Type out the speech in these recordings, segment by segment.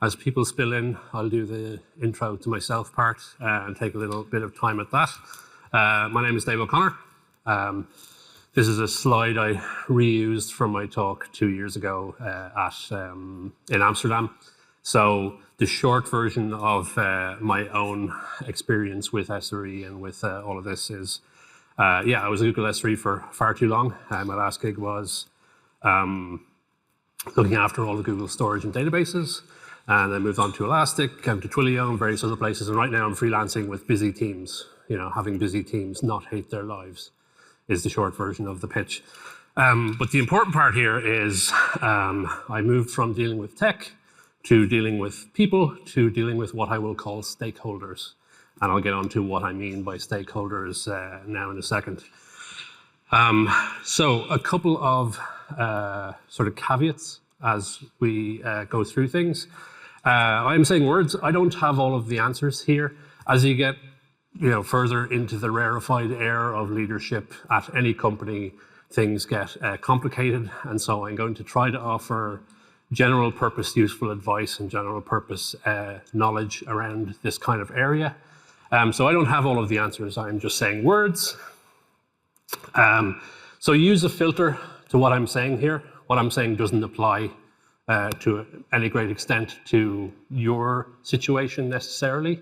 As people spill in, I'll do the intro to myself part and take a little bit of time at that. My name is Dave O'Connor. This is a slide I reused from my talk 2 years ago in Amsterdam. So the short version of my own experience with SRE and with all of this is, I was a Google SRE for far too long. My last gig was looking after all the Google storage and databases, and then moved on to Elastic, came to Twilio and various other places, and right now I'm freelancing with busy teams. You know, having busy teams not hate their lives is the short version of the pitch. But the important part here is I moved from dealing with tech to dealing with people to dealing with what I will call stakeholders. And I'll get on to what I mean by stakeholders now in a second. So a couple of sort of caveats as we go through things. I'm saying words. I don't have all of the answers here. As you get further into the rarefied air of leadership at any company, things get complicated. And so I'm going to try to offer general purpose useful advice and general purpose knowledge around this kind of area. So I don't have all of the answers. I'm just saying words. So use a filter to what I'm saying here. What I'm saying doesn't apply to any great extent to your situation necessarily.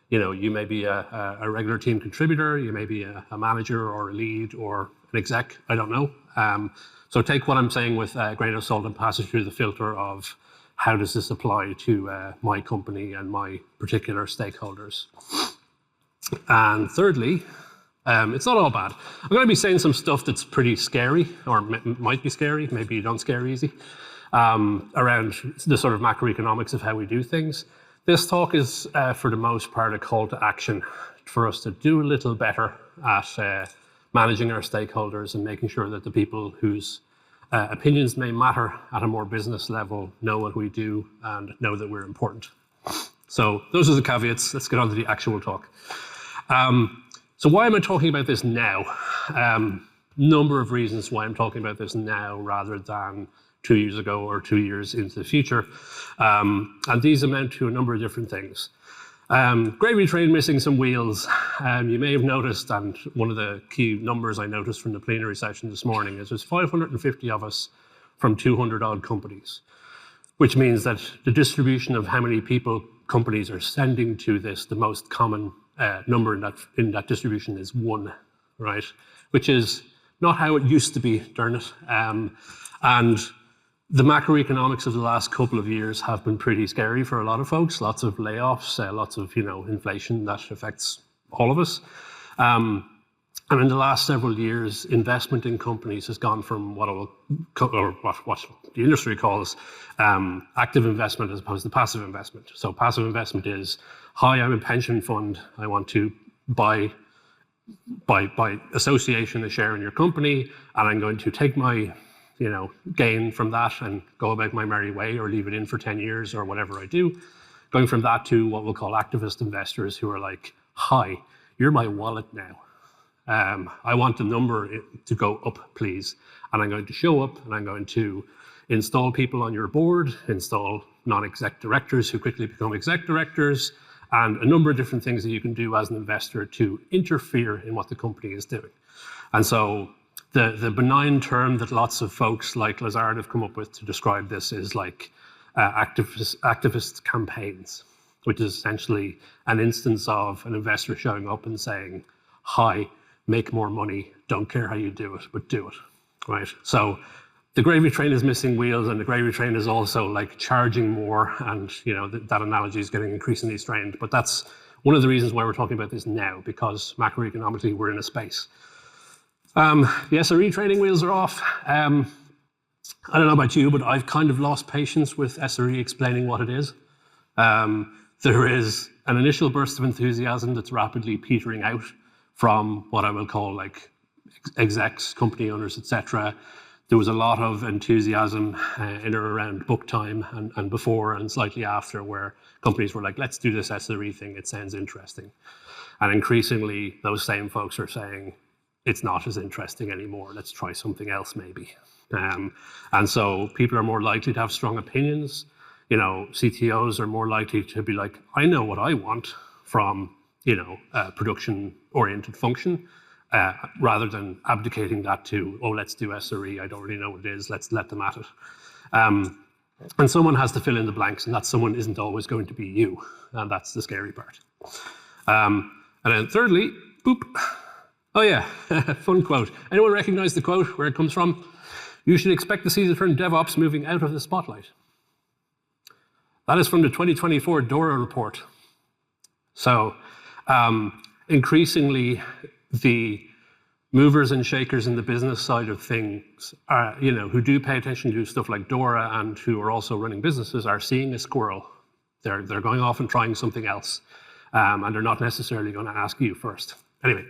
You may be a regular team contributor, you may be a manager or a lead or an exec, I don't know. So take what I'm saying with a grain of salt and pass it through the filter of how does this apply to my company and my particular stakeholders. And thirdly, it's not all bad. I'm going to be saying some stuff that's pretty scary, or might be scary, maybe you don't scare easy, around the sort of macroeconomics of how we do things. This talk is, for the most part, a call to action for us to do a little better at managing our stakeholders and making sure that the people whose opinions may matter at a more business level know what we do and know that we're important. So those are the caveats. Let's get on to the actual talk. So why am I talking about this now? Number of reasons why I'm talking about this now rather than 2 years ago or 2 years into the future. And these amount to a number of different things. Gravy train missing some wheels. You may have noticed, and one of the key numbers I noticed from the plenary session this morning is there's 550 of us from 200 odd companies, which means that the distribution of how many people companies are sending to this, the most common number in that distribution is 1, right? Which is not how it used to be, darn it. And the macroeconomics of the last couple of years have been pretty scary for a lot of folks. Lots of layoffs, lots of inflation that affects all of us. And in the last several years, investment in companies has gone from what the industry calls active investment as opposed to passive investment. So passive investment is, hi, I'm a pension fund. I want to buy by association a share in your company, and I'm going to take my gain from that and go about my merry way or leave it in for 10 years or whatever I do. Going from that to what we'll call activist investors who are like, hi, you're my wallet now. I want the number to go up, please. And I'm going to show up and I'm going to install people on your board, install non-exec directors who quickly become exec directors, and a number of different things that you can do as an investor to interfere in what the company is doing. And so the benign term that lots of folks like Lazard have come up with to describe this is like activist campaigns, which is essentially an instance of an investor showing up and saying, hi, make more money, don't care how you do it, but do it, right? So the gravy train is missing wheels, and the gravy train is also like charging more, and that analogy is getting increasingly strained, but that's one of the reasons why we're talking about this now, because macroeconomically we're in a space. The SRE training wheels are off. I don't know about you, but I've kind of lost patience with SRE explaining what it is. There is an initial burst of enthusiasm that's rapidly petering out from what I will call like execs, company owners, etc. There was a lot of enthusiasm in or around book time and before and slightly after, where companies were like, let's do this SRE thing, it sounds interesting. And increasingly, those same folks are saying, it's not as interesting anymore. Let's try something else maybe. And so people are more likely to have strong opinions. CTOs are more likely to be like, I know what I want from a production-oriented function, rather than abdicating that to, oh, let's do SRE, I don't really know what it is, let's let them at it. And someone has to fill in the blanks, and that someone isn't always going to be you, and that's the scary part. And then thirdly, boop. Oh yeah, fun quote. Anyone recognize the quote, where it comes from? You should expect to see the term DevOps moving out of the spotlight. That is from the 2024 DORA report. So increasingly, the movers and shakers in the business side of things, who do pay attention to stuff like DORA and who are also running businesses, are seeing a squirrel. They're going off and trying something else, and they're not necessarily going to ask you first. Anyway,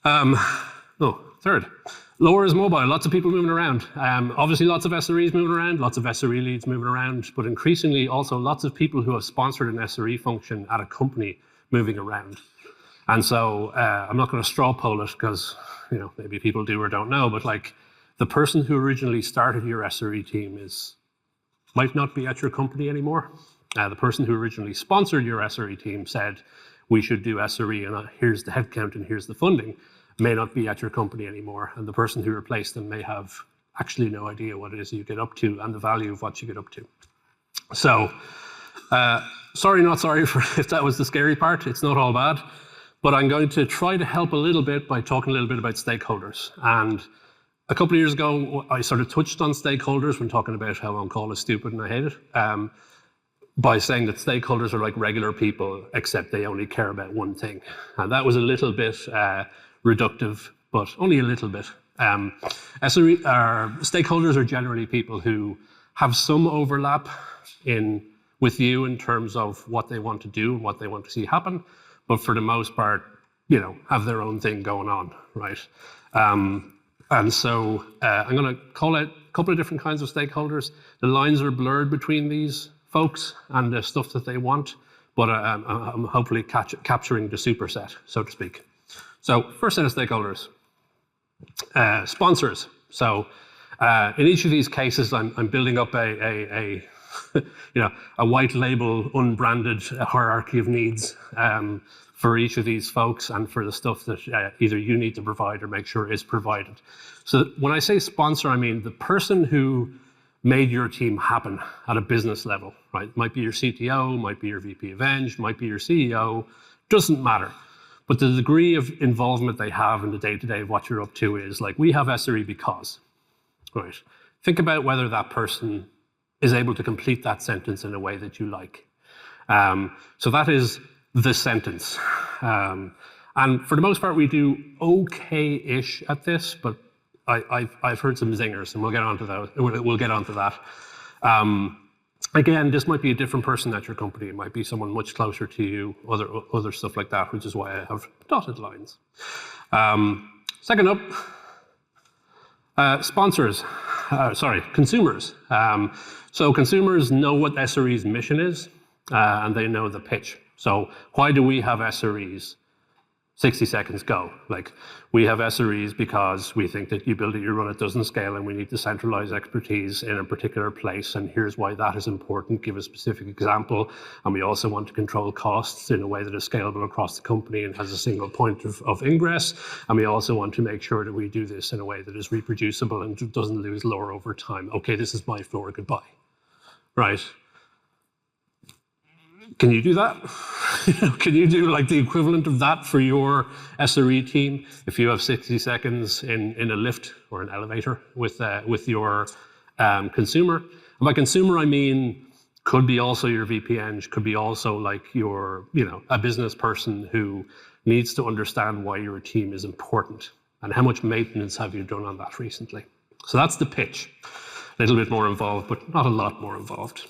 third, lower is mobile. Lots of people moving around. Obviously, lots of SREs moving around, lots of SRE leads moving around, but increasingly also lots of people who have sponsored an SRE function at a company moving around. And so I'm not going to straw poll it because maybe people do or don't know, but like the person who originally started your SRE team might not be at your company anymore. The person who originally sponsored your SRE team said, we should do SRE and here's the headcount and here's the funding, may not be at your company anymore. And the person who replaced them may have actually no idea what it is you get up to and the value of what you get up to. So sorry, not sorry if that was the scary part. It's not all bad. But I'm going to try to help a little bit by talking a little bit about stakeholders. And a couple of years ago, I sort of touched on stakeholders when talking about how on-call is stupid and I hate it, by saying that stakeholders are like regular people, except they only care about one thing. And that was a little bit reductive, but only a little bit. Stakeholders are generally people who have some overlap with you in terms of what they want to do and what they want to see happen, but for the most part, have their own thing going on, right? And so I'm going to call out a couple of different kinds of stakeholders. The lines are blurred between these folks and the stuff that they want, but I'm hopefully capturing the superset, so to speak. So first set of stakeholders, sponsors. So in each of these cases, I'm building up a white label, unbranded hierarchy of needs for each of these folks and for the stuff that either you need to provide or make sure is provided. So when I say sponsor, I mean the person who made your team happen at a business level, right? It might be your CTO, might be your VP of Eng, might be your CEO, doesn't matter. But the degree of involvement they have in the day-to-day of what you're up to is like, we have SRE because, right? Think about whether that person is able to complete that sentence in a way that you like. So that is the sentence. And for the most part, we do okay-ish at this, but I've heard some zingers, and we'll get onto those. We'll get onto that. Again, this might be a different person at your company. It might be someone much closer to you, other stuff like that, which is why I have dotted lines. Second up, consumers. So consumers know what SRE's mission is, and they know the pitch. So why do we have SREs? 60 seconds, go. Like, we have SREs because we think that you build it, you run it, doesn't scale, and we need to centralize expertise in a particular place, and here's why that is important, give a specific example, and we also want to control costs in a way that is scalable across the company and has a single point of ingress, and we also want to make sure that we do this in a way that is reproducible and doesn't lose lore over time. Okay, this is my floor, goodbye. Right? Can you do that? Can you do like the equivalent of that for your SRE team if you have 60 seconds in a lift or an elevator with your consumer? And by consumer, I mean could be also your VP Eng, could be also like your, a business person who needs to understand why your team is important and how much maintenance have you done on that recently. So that's the pitch. A little bit more involved, but not a lot more involved.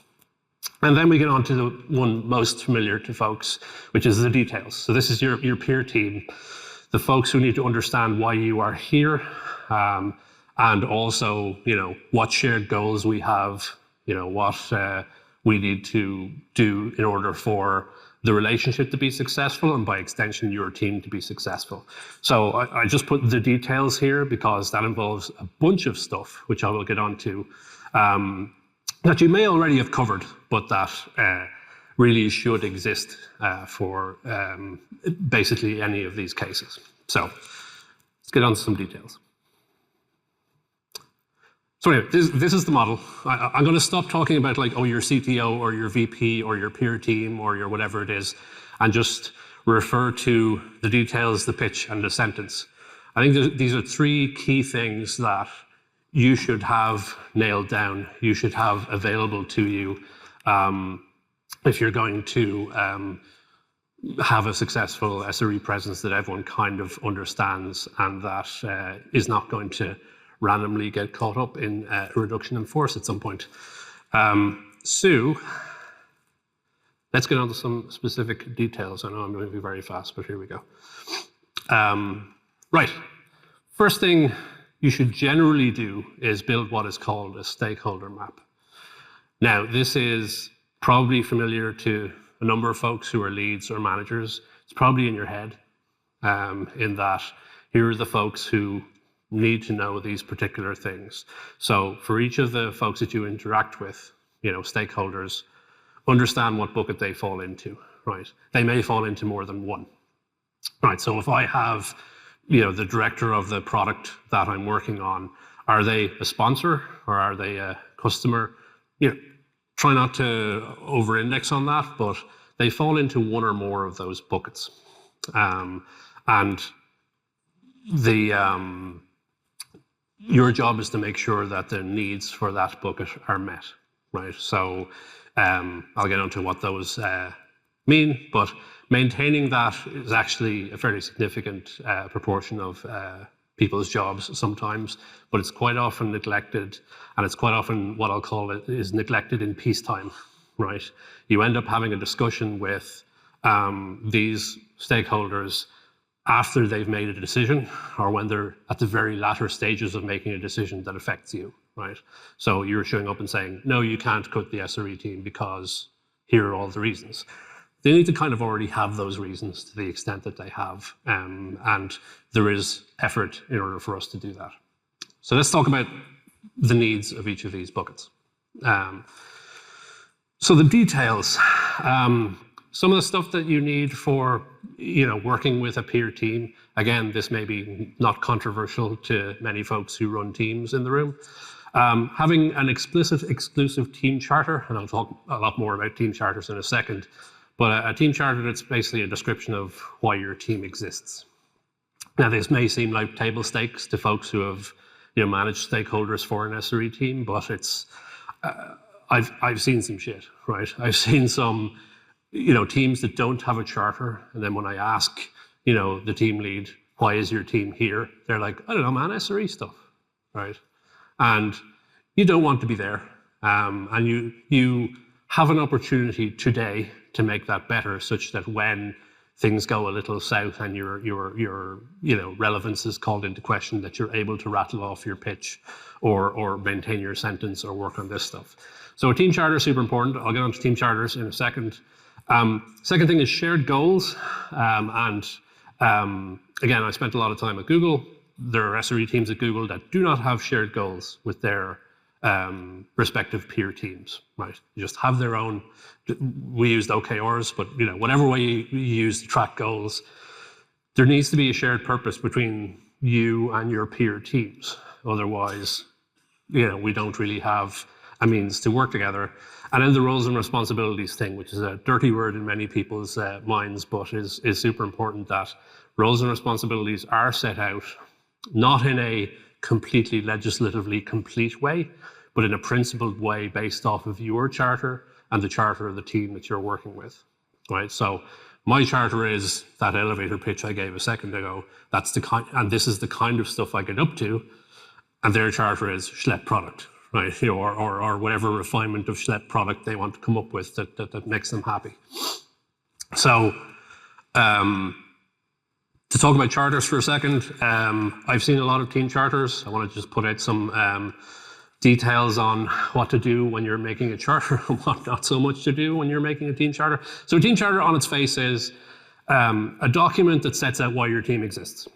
And then we get on to the one most familiar to folks, which is the details. So this is your peer team, the folks who need to understand why you are here, and also, what shared goals we have, what we need to do in order for the relationship to be successful, and by extension, your team to be successful. So I just put the details here because that involves a bunch of stuff, which I will get onto. that you may already have covered, but that really should exist for basically any of these cases. So let's get on to some details. So anyway, this is the model. I'm going to stop talking about like, oh, your CTO or your VP or your peer team or your whatever it is, and just refer to the details, the pitch, and the sentence. I think these are three key things that you should have nailed down, you should have available to you if you're going to have a successful SRE presence that everyone kind of understands and that is not going to randomly get caught up in a reduction in force at some point. So let's get on to some specific details. I know I'm moving very fast, but here we go. Right, first thing you should generally do is build what is called a stakeholder map. Now, this is probably familiar to a number of folks who are leads or managers. It's probably in your head, in that here are the folks who need to know these particular things. So for each of the folks that you interact with, stakeholders, understand what bucket they fall into, right? They may fall into more than one, right? So if I have, the director of the product that I'm working on, are they a sponsor or are they a customer? Try not to over-index on that, but they fall into one or more of those buckets. And your job is to make sure that the needs for that bucket are met, right? So I'll get onto what those mean, but maintaining that is actually a fairly significant proportion of people's jobs sometimes, but it's quite often neglected, and it's quite often what I'll call it is neglected in peacetime, right? You end up having a discussion with these stakeholders after they've made a decision or when they're at the very latter stages of making a decision that affects you, right? So you're showing up and saying, no, you can't cut the SRE team because here are all the reasons. They need to kind of already have those reasons to the extent that they have, and there is effort in order for us to do that. So let's talk about the needs of each of these buckets. So the details, some of the stuff that you need for working with a peer team, again, this may be not controversial to many folks who run teams in the room. Having an explicit exclusive team charter, and I'll talk a lot more about team charters in a second, but a team charter that's basically a description of why your team exists. Now, this may seem like table stakes to folks who have managed stakeholders for an SRE team, but it's I've seen some shit, right? I've seen some teams that don't have a charter, and then when I ask the team lead, why is your team here? They're like, I don't know, man, SRE stuff, right? And you don't want to be there, and you have an opportunity today to make that better, such that when things go a little south and your relevance is called into question, that you're able to rattle off your pitch or maintain your sentence or work on this stuff. So a team charter is super important. I'll get onto team charters in a second. Second thing is shared goals. Again, I spent a lot of time at Google. There are SRE teams at Google that do not have shared goals with their respective peer teams, right? You just have their own. We used OKRs, but whatever way you use to track goals, there needs to be a shared purpose between you and your peer teams. Otherwise, we don't really have a means to work together. And then the roles and responsibilities thing, which is a dirty word in many people's minds, but is super important, that roles and responsibilities are set out, not in a completely legislatively complete way, but in a principled way based off of your charter and the charter of the team that you're working with, right? So my charter is that elevator pitch I gave a second ago. That's the kind, and this is the kind of stuff I get up to, and their charter is schlep product, right? Or whatever refinement of schlep product they want to come up with that makes them happy. So to talk about charters for a second, I've seen a lot of team charters. I want to just put out some details on what to do when you're making a charter and what not so much to do when you're making a team charter. So a team charter on its face is a document that sets out why your team exists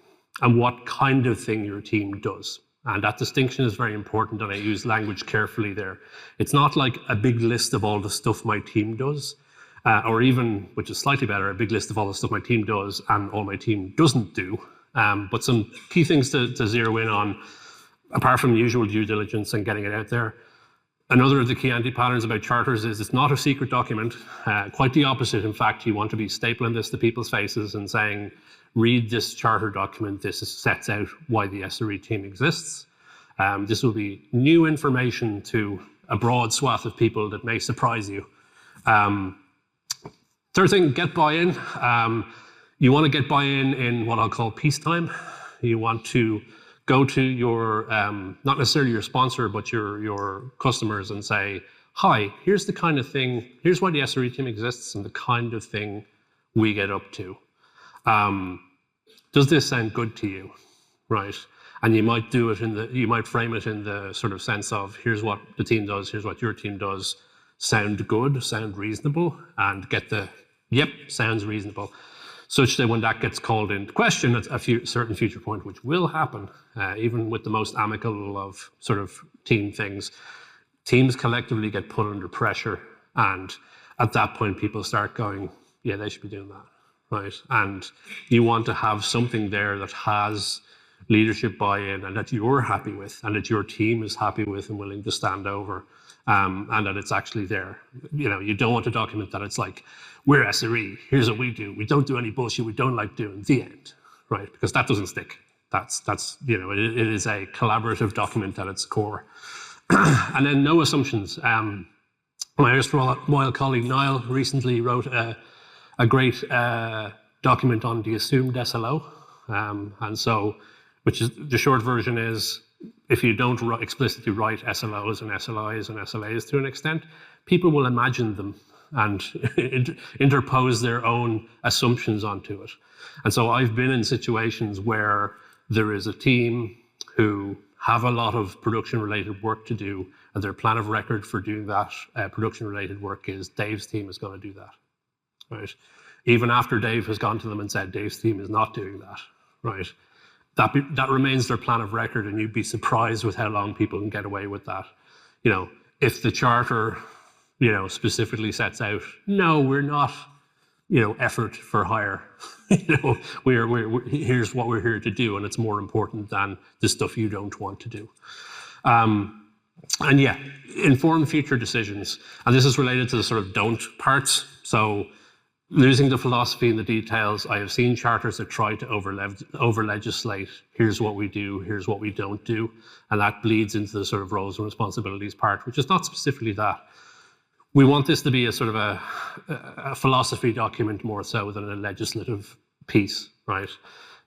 and what kind of thing your team does. And that distinction is very important, and I use language carefully there. It's not like a big list of all the stuff my team does, or even, which is slightly better, a big list of all the stuff my team does and all my team doesn't do. But some key things to zero in on, apart from usual due diligence and getting it out there. Another of the key anti-patterns about charters is it's not a secret document. Quite the opposite. In fact, you want to be stapling this to people's faces and saying, read this charter document. This sets out why the SRE team exists. This will be new information to a broad swath of people that may surprise you. Third thing, get buy-in. You want to get buy-in in what I'll call peacetime. You want to go to your, not necessarily your sponsor, but your customers and say, hi, here's the kind of thing, here's why the SRE team exists and the kind of thing we get up to. Does this sound good to you, right? And you might do it you might frame it in the sort of sense of, here's what the team does, here's what your team does, sound good, sound reasonable, and get the, yep, sounds reasonable. Such that when that gets called into question at a certain future point, which will happen, even with the most amicable of sort of team things, teams collectively get put under pressure. And at that point, people start going, yeah, they should be doing that, right? And you want to have something there that has leadership buy-in and that you're happy with and that your team is happy with and willing to stand over. And that it's actually there. You know, you don't want a document that it's like, we're SRE, here's what we do. We don't do any bullshit we don't like doing, the end, right? Because that doesn't stick. That's you know, it is a collaborative document at its core. And then no assumptions. My erstwhile colleague Niall recently wrote a great document on the assumed SLO. And so, which is, the short version is, if you don't explicitly write SLOs and SLIs and SLAs to an extent, people will imagine them and interpose their own assumptions onto it. And so I've been in situations where there is a team who have a lot of production-related work to do, and their plan of record for doing that production-related work is Dave's team is going to do that, right? Even after Dave has gone to them and said Dave's team is not doing that, right? That remains their plan of record, and you'd be surprised with how long people can get away with that. You know, if the charter, you know, specifically sets out, no, we're not, you know, effort for hire. You know, here's what we're here to do, and it's more important than the stuff you don't want to do. And yeah, inform future decisions. And this is related to the sort of don't parts. So losing the philosophy and the details, I have seen charters that try to over-legislate, here's what we do, here's what we don't do, and that bleeds into the sort of roles and responsibilities part, which is not specifically that. We want this to be a sort of a philosophy document more so than a legislative piece, right?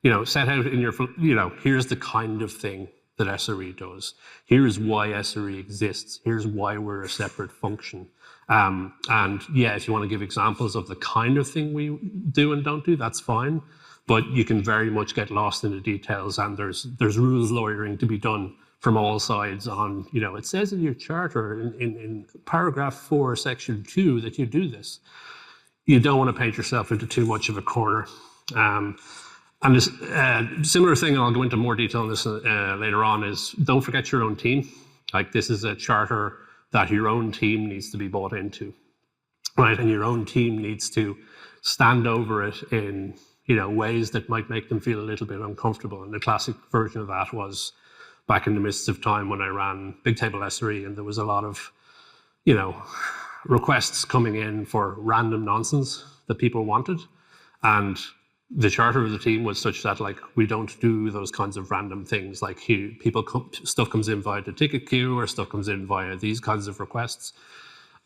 You know, set out in your, you know, here's the kind of thing that SRE does. Here's why SRE exists. Here's why we're a separate function. And yeah, if you want to give examples of the kind of thing we do and don't do, that's fine. But you can very much get lost in the details, and there's rules lawyering to be done from all sides on, you know, it says in your charter in paragraph 4, section 2 that you do this. You don't want to paint yourself into too much of a corner. And this similar thing, and I'll go into more detail on this later on, is don't forget your own team. Like, this is a charter that your own team needs to be bought into, right? And your own team needs to stand over it in, you know, ways that might make them feel a little bit uncomfortable. And the classic version of that was back in the midst of time when I ran Big Table SRE, and there was a lot of, you know, requests coming in for random nonsense that people wanted. And the charter of the team was such that, like, we don't do those kinds of random things. Like, stuff comes in via the ticket queue, or stuff comes in via these kinds of requests.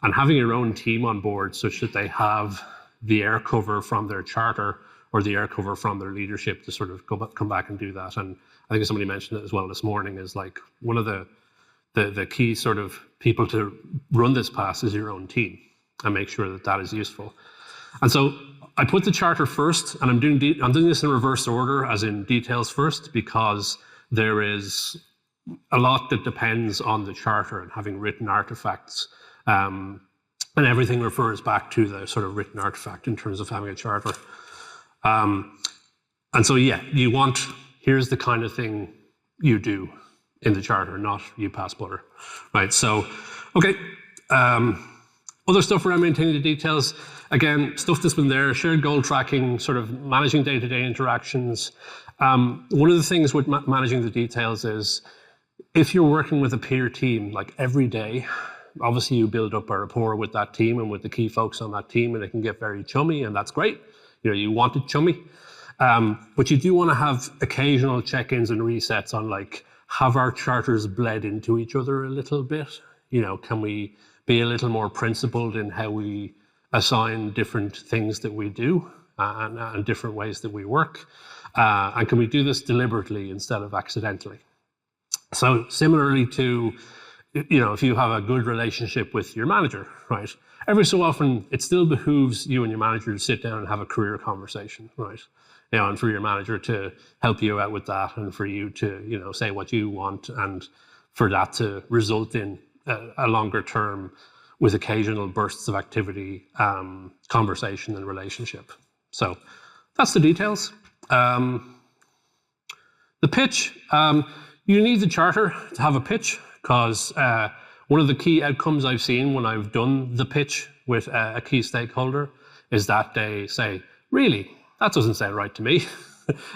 And having your own team on board such that they have the air cover from their charter or the air cover from their leadership to sort of come back and do that. And I think somebody mentioned it as well this morning, is like, one of the key sort of people to run this past is your own team, and make sure that that is useful. And so I put the charter first, and I'm doing this in reverse order, as in details first, because there is a lot that depends on the charter and having written artifacts. And everything refers back to the sort of written artifact in terms of having a charter. And so, yeah, you want, here's the kind of thing you do in the charter, not UPass butter, right? So, okay. Other stuff around maintaining the details, again, stuff that's been there, shared goal tracking, sort of managing day-to-day interactions. One of the things with managing the details is if you're working with a peer team, like every day, obviously you build up a rapport with that team and with the key folks on that team, and it can get very chummy, and that's great. You know, you want it chummy. But you do want to have occasional check-ins and resets on, like, have our charters bled into each other a little bit? You know, can we be a little more principled in how we assign different things that we do and different ways that we work? And can we do this deliberately instead of accidentally? So similarly to, you know, if you have a good relationship with your manager, right? Every so often, it still behooves you and your manager to sit down and have a career conversation, right? You know, and for your manager to help you out with that, and for you to, you know, say what you want, and for that to result in a longer term with occasional bursts of activity, conversation and relationship. So that's the details. The pitch, you need the charter to have a pitch, because one of the key outcomes I've seen when I've done the pitch with a key stakeholder is that they say, really, that doesn't sound right to me.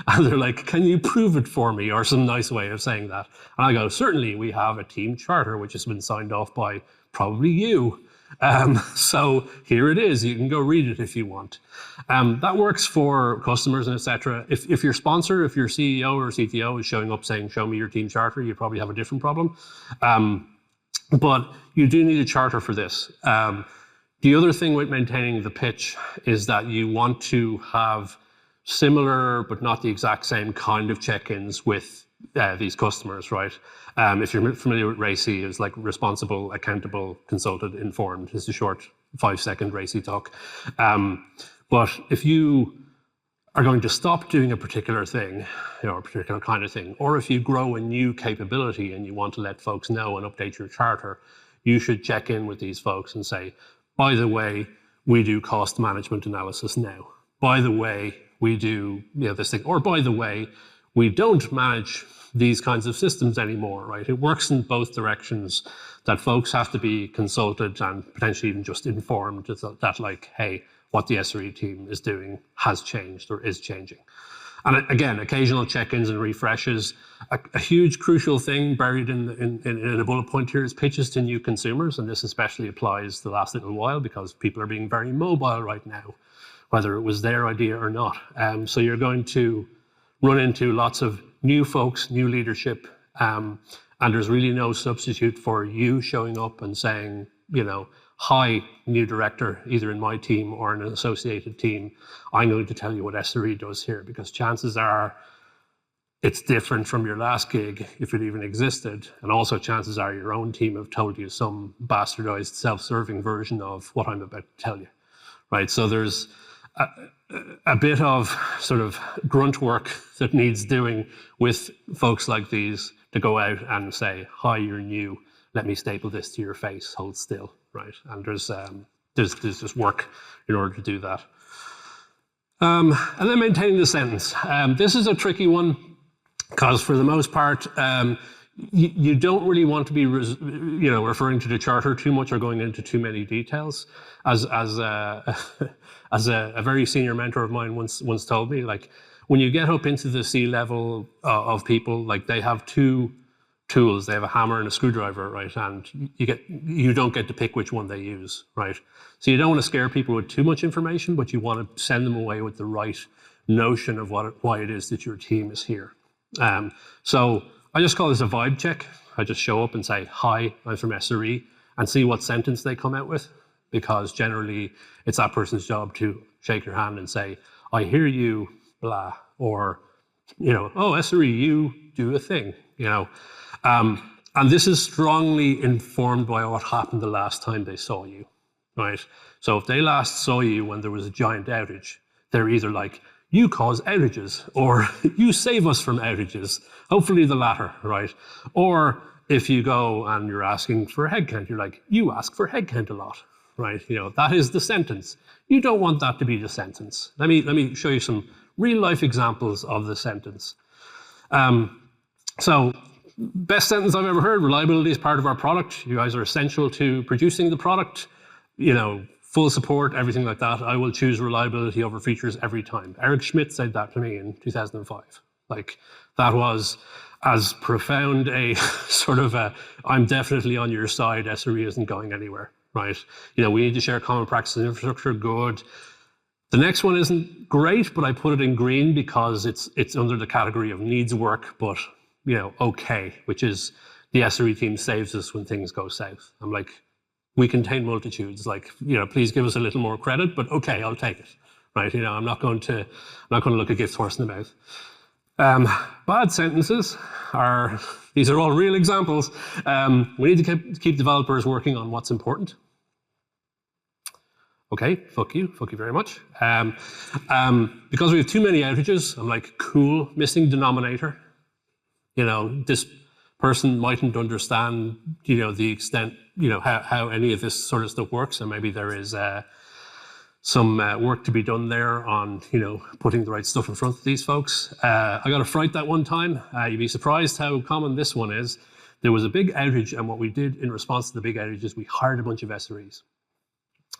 And they're like, can you prove it for me, or some nice way of saying that? And I go, certainly, we have a team charter which has been signed off by probably you. So here it is. You can go read it if you want. That works for customers and etc. If your sponsor, if your CEO or CTO is showing up saying, show me your team charter, you probably have a different problem. But you do need a charter for this. The other thing with maintaining the pitch is that you want to have similar, but not the exact same kind of check-ins with these customers, right? If you're familiar with RACI, it's like responsible, accountable, consulted, informed. It's a short 5-second RACI talk. But if you are going to stop doing a particular thing, you know, a particular kind of thing, or if you grow a new capability and you want to let folks know and update your charter, you should check in with these folks and say, by the way, we do cost management analysis now. By the way, we do, you know, this thing, or by the way, we don't manage these kinds of systems anymore, right? It works in both directions, that folks have to be consulted and potentially even just informed that, like, hey, what the SRE team is doing has changed or is changing. And again, occasional check-ins and refreshes. A huge crucial thing buried in a bullet point here is pitches to new consumers, and this especially applies the last little while because people are being very mobile right now, whether it was their idea or not. So you're going to run into lots of new folks, new leadership, and there's really no substitute for you showing up and saying, you know, hi, new director, either in my team or in an associated team, I'm going to tell you what SRE does here, because chances are it's different from your last gig, if it even existed. And also chances are your own team have told you some bastardized self-serving version of what I'm about to tell you, right? So there's a bit of sort of grunt work that needs doing with folks like these to go out and say, hi, you're new, let me staple this to your face, hold still, right? And there's just work in order to do that. And then maintaining the sentence. This is a tricky one, because for the most part, you don't really want to be referring to the charter too much or going into too many details. As a very senior mentor of mine once told me, like, when you get up into the C-level of people, like, they have two tools. They have a hammer and a screwdriver, right? And you don't get to pick which one they use, right? So you don't want to scare people with too much information, but you want to send them away with the right notion of why it is that your team is here. So I just call this a vibe check. I just show up and say, hi, I'm from SRE, and see what sentence they come out with, because generally it's that person's job to shake your hand and say, I hear you, blah, or, you know, oh, SRE, you do a thing, you know. And this is strongly informed by what happened the last time they saw you, right? So if they last saw you when there was a giant outage, they're either like, you cause outages, or you save us from outages, hopefully the latter, right? Or if you go and you're asking for headcount, you're like, you ask for headcount a lot, right? You know, that is the sentence. You don't want that to be the sentence. Let me show you some real life examples of the sentence. So best sentence I've ever heard, reliability is part of our product. You guys are essential to producing the product. Full support, everything like that. I will choose reliability over features every time. Eric Schmidt said that to me in 2005. Like, that was as profound a sort of I'm definitely on your side, SRE isn't going anywhere, right? We need to share common practices and infrastructure, good. The next one isn't great, but I put it in green because it's under the category of needs work, but okay, which is the SRE team saves us when things go south. I'm like, we contain multitudes, like, please give us a little more credit, but okay, I'll take it, right? I'm not going to look a gift horse in the mouth. Bad sentences these are all real examples. We need to keep developers working on what's important. Okay, fuck you very much. Because we have too many outages, I'm like, cool, missing denominator. This person mightn't understand, the extent, how any of this sort of stuff works, and maybe there is some work to be done there on, putting the right stuff in front of these folks. I got a fright that one time. You'd be surprised how common this one is. There was a big outage, and what we did in response to the big outage is we hired a bunch of SREs.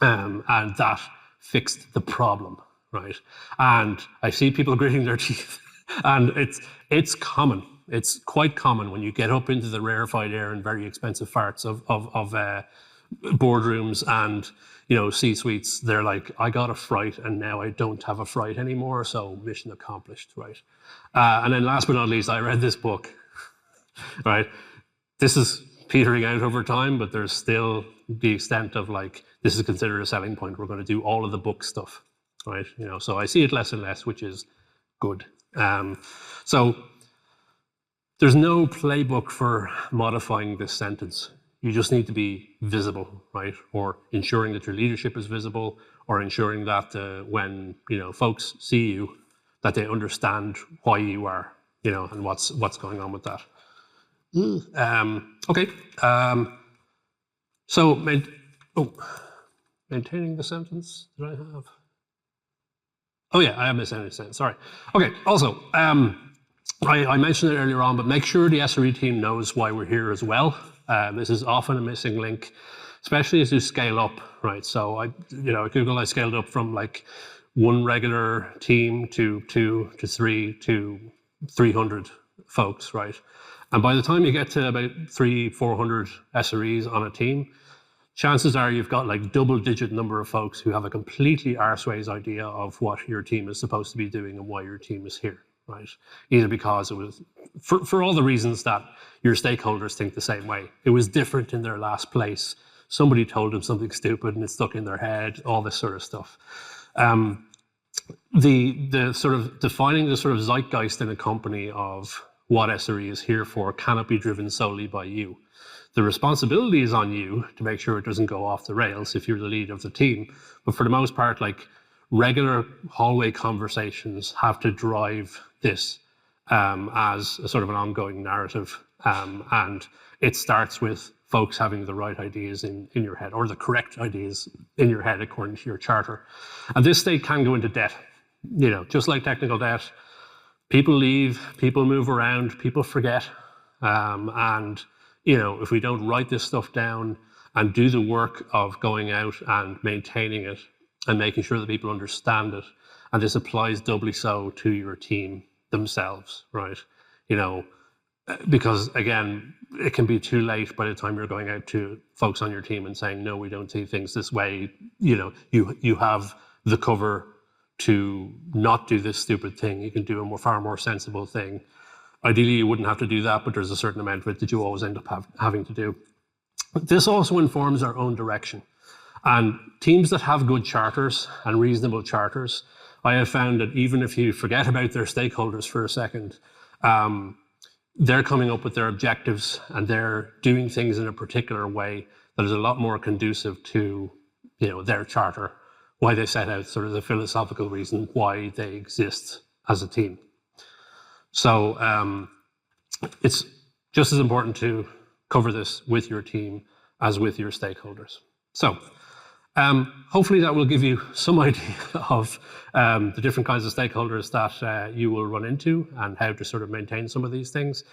And that fixed the problem, right? And I see people gritting their teeth, and it's common. It's quite common when you get up into the rarefied air and very expensive farts of boardrooms and C-suites. They're like, I got a fright and now I don't have a fright anymore, so mission accomplished, right? And then last but not least, I read this book, right? This is petering out over time, but there's still the extent of like, this is considered a selling point. We're going to do all of the book stuff, right? So I see it less and less, which is good. So there's no playbook for modifying this sentence. You just need to be visible, right? Or ensuring that your leadership is visible, or ensuring that when folks see you, that they understand why you are, and what's going on with that. Okay. So maintaining the sentence. Did I have? Oh yeah, I have missed any sentence. Sorry. Okay. Also, I mentioned it earlier on, but make sure the SRE team knows why we're here as well. This is often a missing link, especially as you scale up, right? So at Google, I scaled up from like one regular team to 2 to 3 to 300 folks, right? And by the time you get to about 300-400 SREs on a team, chances are you've got like double-digit number of folks who have a completely arseways idea of what your team is supposed to be doing and why your team is here, right? Either because it was, for all the reasons that your stakeholders think the same way. It was different in their last place. Somebody told them something stupid and it stuck in their head, all this sort of stuff. The sort of defining the sort of zeitgeist in a company of what SRE is here for cannot be driven solely by you. The responsibility is on you to make sure it doesn't go off the rails if you're the lead of the team. But for the most part, like regular hallway conversations have to drive this as a sort of an ongoing narrative. And it starts with folks having the right ideas in your head, or the correct ideas in your head according to your charter. And this state can go into debt, just like technical debt. People leave, people move around, people forget. And if we don't write this stuff down and do the work of going out and maintaining it and making sure that people understand it, and this applies doubly so to your team themselves, right? Because again, it can be too late by the time you're going out to folks on your team and saying, no, we don't see things this way. You have the cover to not do this stupid thing. You can do a far more sensible thing. Ideally, you wouldn't have to do that, but there's a certain amount of it that you always end up having to do. This also informs our own direction. And teams that have good charters and reasonable charters, I have found that even if you forget about their stakeholders for a second, they're coming up with their objectives and they're doing things in a particular way that is a lot more conducive to their charter, why they set out sort of the philosophical reason why they exist as a team. So it's just as important to cover this with your team as with your stakeholders. So hopefully that will give you some idea of the different kinds of stakeholders that you will run into and how to sort of maintain some of these things.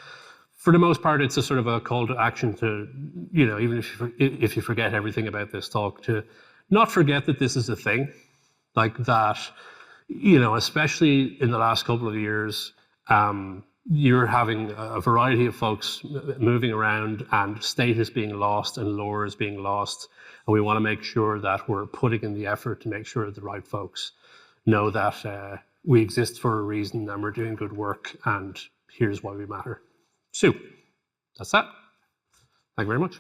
for the most part, it's a sort of a call to action to, even if you forget everything about this talk, to not forget that this is a thing, like that, especially in the last couple of years, you're having a variety of folks moving around and state is being lost and lore is being lost. And we want to make sure that we're putting in the effort to make sure that the right folks know that we exist for a reason and we're doing good work and here's why we matter. So that's that. Thank you very much.